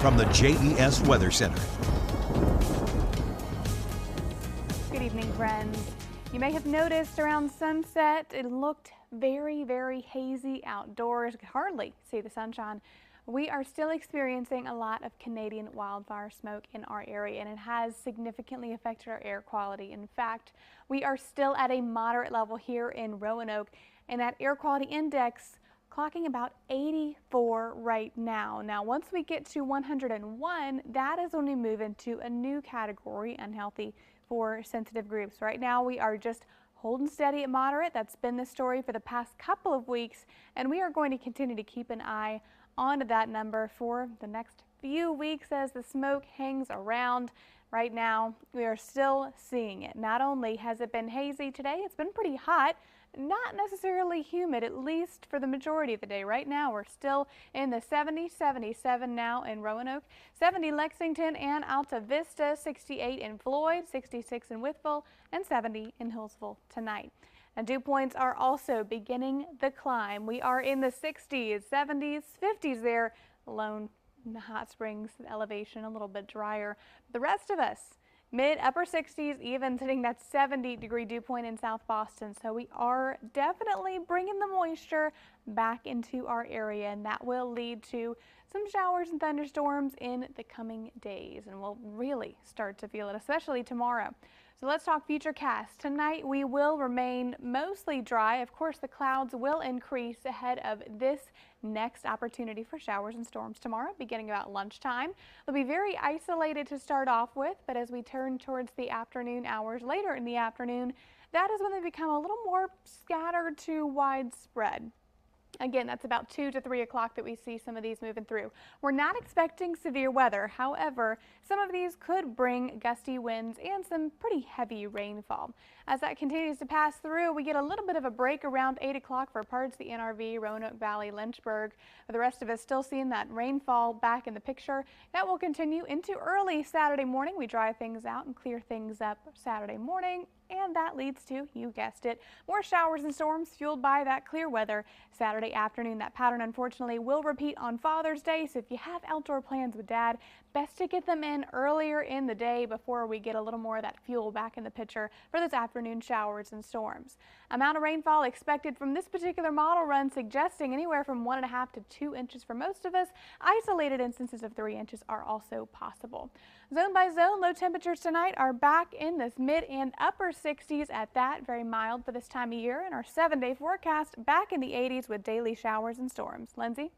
from the JES Weather Center. Good evening, friends. You may have noticed around sunset it looked very, very hazy outdoors. Could hardly see the sunshine. We are still experiencing a lot of Canadian wildfire smoke in our area, and it has significantly affected our air quality. In fact, we are still at a moderate level here in Roanoke, and that air quality index clocking about 84 right now. Now, once we get to 101, that is when we move into a new category, unhealthy for sensitive groups. Right now, we are just holding steady at moderate. That's been the story for the past couple of weeks, and we are going to continue to keep an eye on that number for the next few weeks as the smoke hangs around. Right now, we are still seeing it. Not only has it been hazy today, it's been pretty hot. Not necessarily humid, at least for the majority of the day. Right now, we're still in the 70s, 77 now in Roanoke, 70 Lexington and Alta Vista, 68 in Floyd, 66 in Wytheville, and 70 in Hillsville tonight. And dew points are also beginning the climb. We are in the 60s, 70s, 50s there alone in the Hot Springs elevation, a little bit drier. The rest of us, mid upper 60s, even sitting that 70-degree dew point in South Boston. So we are definitely bringing the moisture back into our area, and that will lead to some showers and thunderstorms in the coming days, and we'll really start to feel it, especially tomorrow. So let's talk futurecast. Tonight we will remain mostly dry. Of course, the clouds will increase ahead of this next opportunity for showers and storms tomorrow, beginning about lunchtime. They'll be very isolated to start off with, but as we turn towards the afternoon hours, later in the afternoon, that is when they become a little more scattered to widespread. Again, that's about 2 to 3 o'clock that we see some of these moving through. We're not expecting severe weather. However, some of these could bring gusty winds and some pretty heavy rainfall. As that continues to pass through, we get a little bit of a break around 8 o'clock for parts of the NRV, Roanoke Valley, Lynchburg. For the rest of us, still seeing that rainfall back in the picture. That will continue into early Saturday morning. We dry things out and clear things up Saturday morning. And that leads to, you guessed it, more showers and storms fueled by that clear weather Saturday afternoon. That pattern, unfortunately, will repeat on Father's Day. So if you have outdoor plans with Dad, best to get them in earlier in the day before we get a little more of that fuel back in the picture for those afternoon showers and storms. Amount of rainfall expected from this particular model run suggesting anywhere from 1.5 to 2 inches for most of us. Isolated instances of 3 inches are also possible. Zone by zone, low temperatures tonight are back in this mid and upper 60s at that, very mild for this time of year, and our 7-day forecast back in the 80s with daily showers and storms. Lindsay?